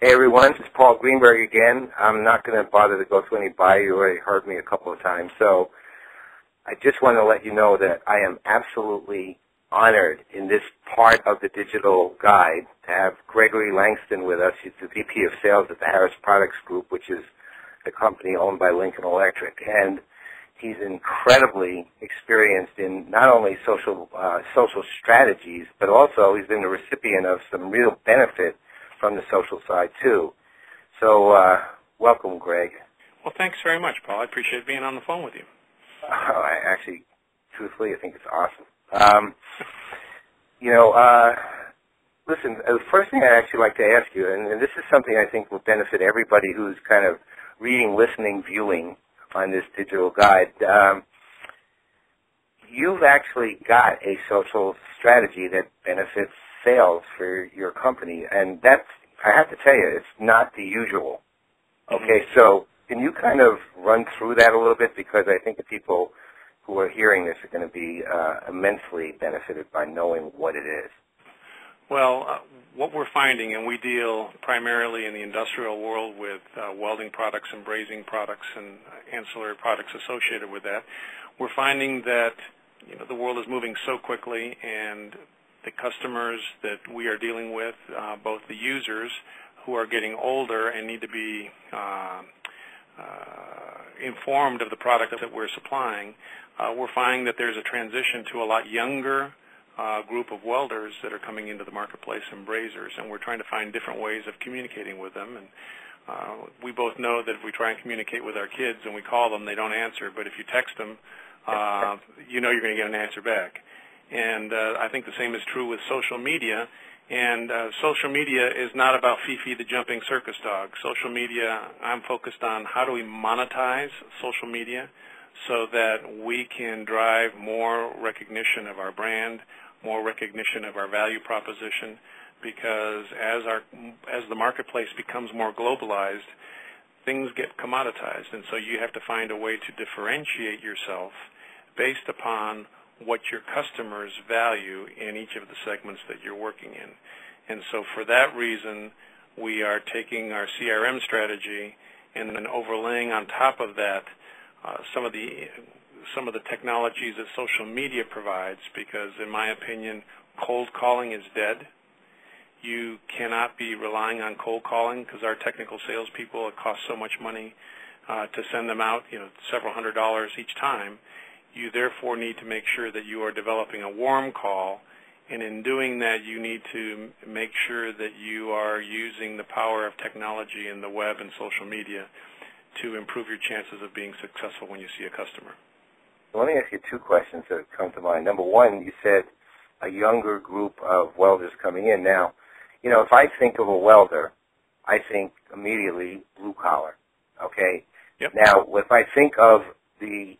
Hey everyone, it's Paul Greenberg again. I'm not going to bother to go through any bio. You already heard me a couple of times. So I just want to let you know that I am absolutely honored in this part of the digital guide to have Gregory Langston with us. He's the VP of Sales at the Harris Products Group, which is a company owned by Lincoln Electric. And he's incredibly experienced in not only social strategies, but also he's been the recipient of some real benefit from the social side, too. So, welcome, Greg. Well, thanks very much, Paul. I appreciate being on the phone with you. Truthfully, I think it's awesome. Listen, the first thing I'd actually like to ask you, and this is something I think will benefit everybody who's kind of reading, listening, viewing on this digital guide. You've actually got a social strategy that benefits sales for your company, and that's, I have to tell you, it's not the usual. Okay, so can you kind of run through that a little bit, because I think the people who are hearing this are going to be immensely benefited by knowing what it is. Well, what we're finding, and we deal primarily in the industrial world with welding products and brazing products and ancillary products associated with that, we're finding that the world is moving so quickly, and the customers that we are dealing with, both the users who are getting older and need to be informed of the product that we're supplying, we're finding that there's a transition to a lot younger group of welders that are coming into the marketplace and brazers, and we're trying to find different ways of communicating with them. And we both know that if we try and communicate with our kids and we call them, they don't answer, but if you text them, you know you're going to get an answer back. And I think the same is true with social media. And social media is not about Fifi the jumping circus dog. Social media, I'm focused on how do we monetize social media so that we can drive more recognition of our brand, more recognition of our value proposition, because as the marketplace becomes more globalized, things get commoditized. And so you have to find a way to differentiate yourself based upon what your customers value in each of the segments that you're working in. And so for that reason, we are taking our CRM strategy and then overlaying on top of that some of the technologies that social media provides, because in my opinion, cold calling is dead. You cannot be relying on cold calling, because our technical salespeople, it costs so much money to send them out, several $100s each time. You therefore need to make sure that you are developing a warm call, and in doing that you need to make sure that you are using the power of technology and the web and social media to improve your chances of being successful when you see a customer. Well, let me ask you two questions that come to mind. Number one, you said a younger group of welders coming in. Now, if I think of a welder, I think immediately blue collar, okay? Yep. Now, if I think of the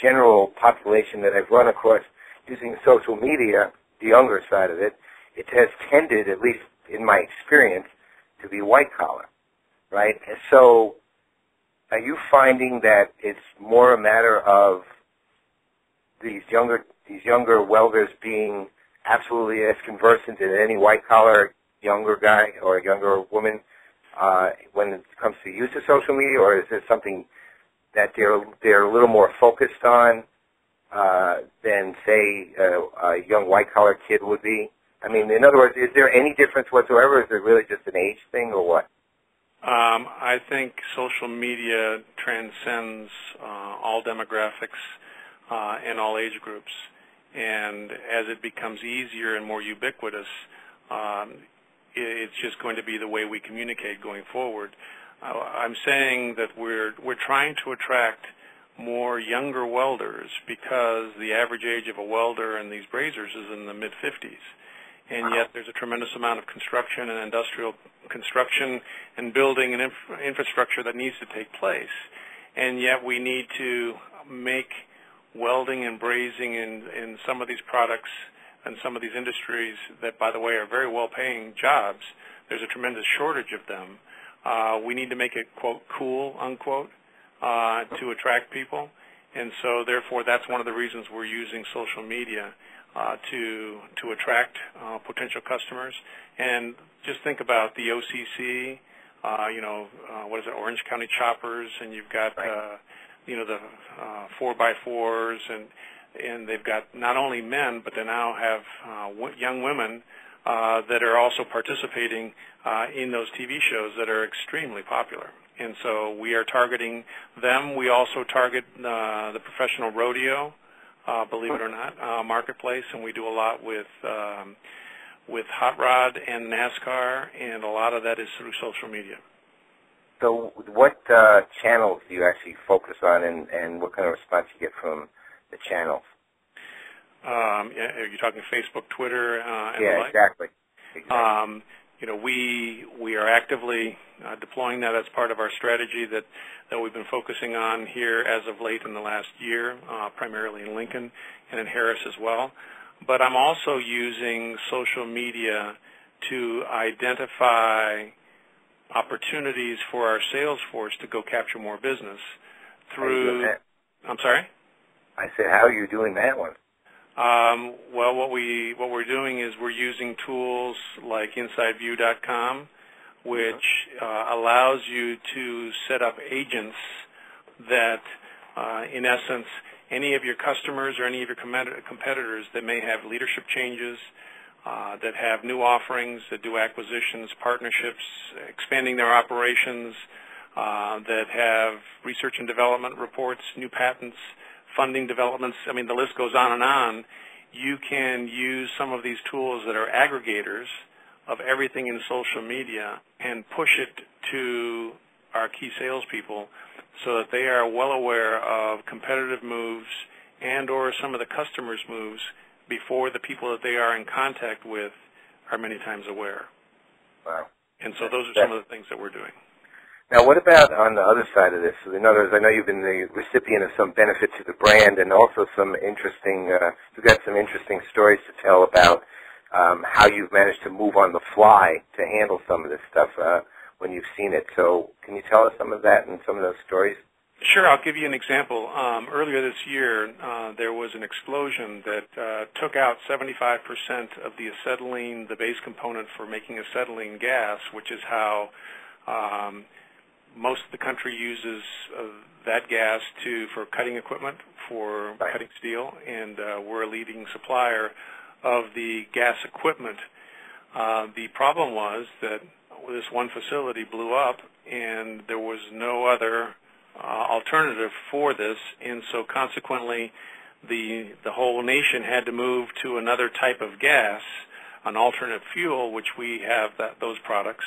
general population that I've run across using social media, the younger side of it, it has tended, at least in my experience, to be white collar, right? And so are you finding that it's more a matter of these younger welders being absolutely as conversant as any white collar younger guy or younger woman when it comes to use of social media, or is there something that they're a little more focused on than, say, a young white-collar kid would be? I mean, in other words, is there any difference whatsoever? Is it really just an age thing, or what? I think social media transcends all demographics and all age groups. And as it becomes easier and more ubiquitous, it's just going to be the way we communicate going forward. I'm saying that we're trying to attract more younger welders, because the average age of a welder in these brazers is in the mid-50s. And yet there's a tremendous amount of construction and industrial construction and building and infrastructure that needs to take place. And yet we need to make welding and brazing in some of these products and some of these industries that, by the way, are very well-paying jobs. There's a tremendous shortage of them. We need to make it, quote, cool, unquote, to attract people. And so, therefore, that's one of the reasons we're using social media to attract potential customers. And just think about the OCC, what is it, Orange County Choppers, and you've got, right. The 4x4s, and they've got not only men, but they now have young women that are also participating in those TV shows that are extremely popular. And so we are targeting them. We also target the professional rodeo, believe it or not, marketplace, and we do a lot with hot rod and NASCAR, and a lot of that is through social media. So what channels do you actually focus on, and what kind of response you get from the channels? Are you talking Facebook, Twitter, and yeah, the like? Exactly. We are actively deploying that as part of our strategy that we've been focusing on here as of late in the last year, primarily in Lincoln and in Harris as well. But I'm also using social media to identify opportunities for our sales force to go capture more business through. How are you doing that? I'm sorry? I said, how are you doing that one? Well, what we're doing is we're using tools like InsideView.com, which allows you to set up agents that, in essence, any of your customers or any of your competitors that may have leadership changes, that have new offerings, that do acquisitions, partnerships, expanding their operations, that have research and development reports, new patents, funding developments, I mean, the list goes on and on. You can use some of these tools that are aggregators of everything in social media and push it to our key salespeople so that they are well aware of competitive moves and or some of the customers' moves before the people that they are in contact with are many times aware. Wow. And so those are some of the things that we're doing. Now, what about on the other side of this? In other words, I know you've been the recipient of some benefit to the brand, and also some interesting. You've got some interesting stories to tell about how you've managed to move on the fly to handle some of this stuff when you've seen it. So, can you tell us some of that and some of those stories? Sure, I'll give you an example. Earlier this year, there was an explosion that took out 75% of the acetylene, the base component for making acetylene gas, which is how most of the country uses that gas for cutting equipment, for cutting steel, and we're a leading supplier of the gas equipment. The problem was that this one facility blew up, and there was no other alternative for this, and so consequently the whole nation had to move to another type of gas, an alternate fuel, which we have those products.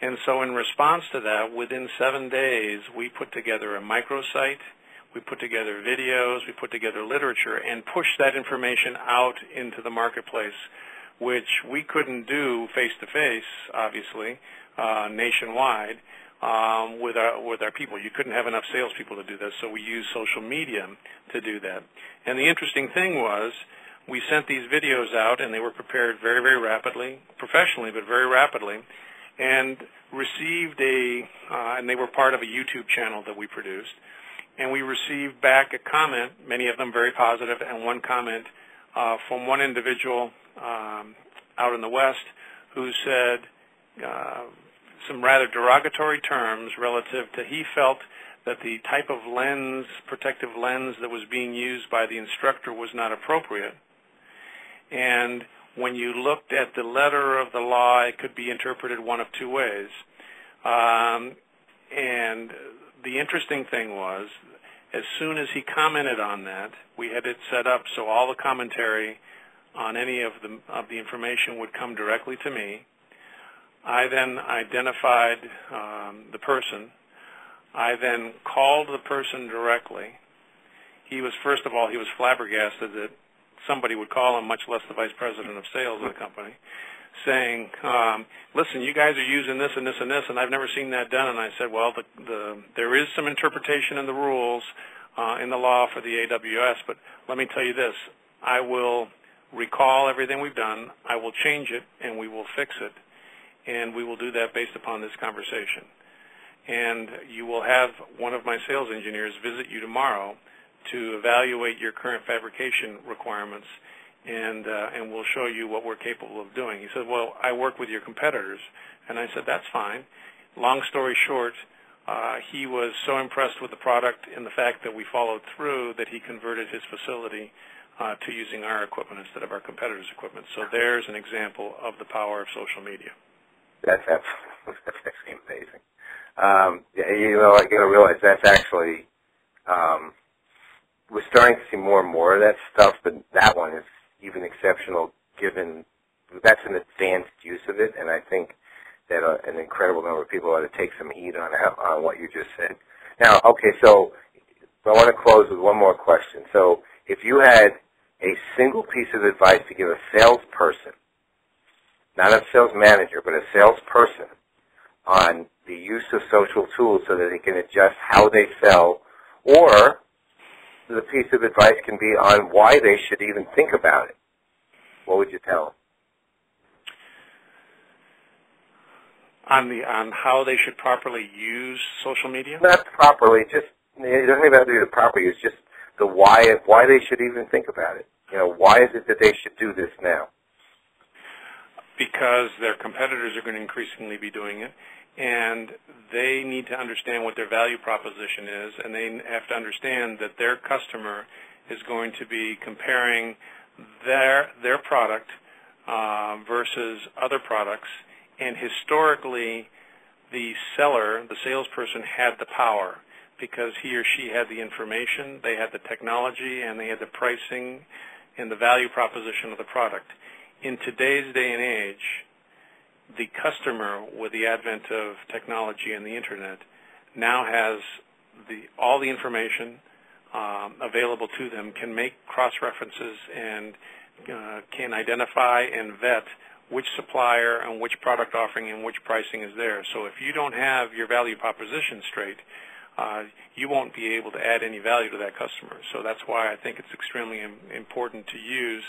And so in response to that, within 7 days, we put together a microsite, we put together videos, we put together literature, and pushed that information out into the marketplace, which we couldn't do face-to-face, obviously, nationwide, with our people. You couldn't have enough salespeople to do this, so we used social media to do that. And the interesting thing was, we sent these videos out, and they were prepared very, very rapidly, professionally, but very rapidly, and received and they were part of a YouTube channel that we produced, and we received back a comment, many of them very positive, and one comment from one individual out in the West who said some rather derogatory terms relative to he felt that the type of lens, protective lens that was being used by the instructor was not appropriate. And when you looked at the letter of the law, it could be interpreted one of two ways. And the interesting thing was, as soon as he commented on that, we had it set up so all the commentary on any of the information would come directly to me. I then identified the person. I then called the person directly. He was, first of all, he was flabbergasted that somebody would call him, much less the vice president of sales of the company, saying, listen, you guys are using this and this and this, and I've never seen that done. And I said, well, there is some interpretation in the rules, in the law for the AWS, but let me tell you this. I will recall everything we've done. I will change it, and we will fix it. And we will do that based upon this conversation. And you will have one of my sales engineers visit you tomorrow to evaluate your current fabrication requirements, and we'll show you what we're capable of doing. He said, well, I work with your competitors. And I said, that's fine. long story short, he was so impressed with the product and the fact that we followed through that he converted his facility to using our equipment instead of our competitors' equipment. So there's an example of the power of social media. That's actually amazing. You know, I got to realize that's actually, we're starting to see more and more of that stuff, but that one is even exceptional given that's an advanced use of it, and I think that an incredible number of people ought to take some heed on what you just said. Now, okay, so I want to close with one more question. So if you had a single piece of advice to give a salesperson, not a sales manager, but a salesperson, on the use of social tools so that they can adjust how they sell, or the piece of advice can be on why they should even think about it, what would you tell them? On how they should properly use social media? Not properly, just, it doesn't even have to be the proper use, just the why they should even think about it. You know, why is it that they should do this now? Because their competitors are going to increasingly be doing it, and they need to understand what their value proposition is, and they have to understand that their customer is going to be comparing their product versus other products. And historically, the seller, the salesperson, had the power because he or she had the information, they had the technology, and they had the pricing and the value proposition of the product. In today's day and age, the customer, with the advent of technology and the Internet, now has all the information available to them, can make cross-references, and can identify and vet which supplier and which product offering and which pricing is there. So if you don't have your value proposition straight, you won't be able to add any value to that customer. So that's why I think it's extremely important to use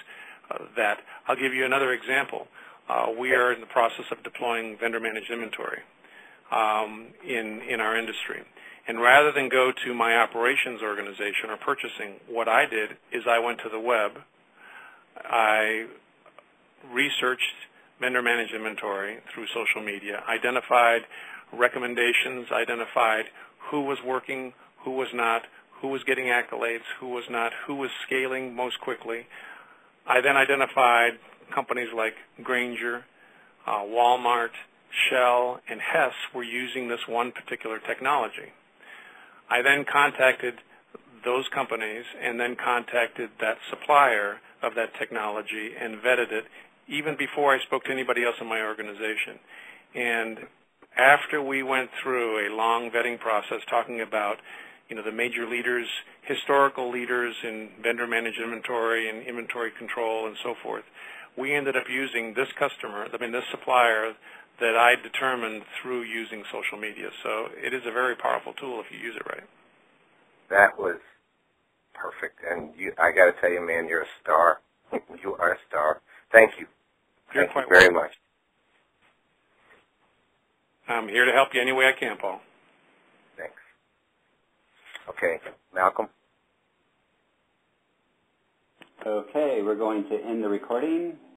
that. I'll give you another example. We are in the process of deploying vendor-managed inventory in our industry. And rather than go to my operations organization or purchasing, what I did is I went to the web. I researched vendor-managed inventory through social media, identified recommendations, identified who was working, who was not, who was getting accolades, who was not, who was scaling most quickly. I then identified companies like Greenberg, Walmart, Shell, and Hess were using this one particular technology. I then contacted those companies and then contacted that supplier of that technology and vetted it even before I spoke to anybody else in my organization. And after we went through a long vetting process talking about, you know, the major leaders, historical leaders in vendor-managed inventory and inventory control and so forth, we ended up using this this supplier that I determined through using social media. So it is a very powerful tool if you use it right. That was perfect. And I got to tell you, man, you're a star. You are a star. Thank you. Thank you very much. I'm here to help you any way I can, Paul. Thanks. Okay, Malcolm? Okay, we're going to end the recording.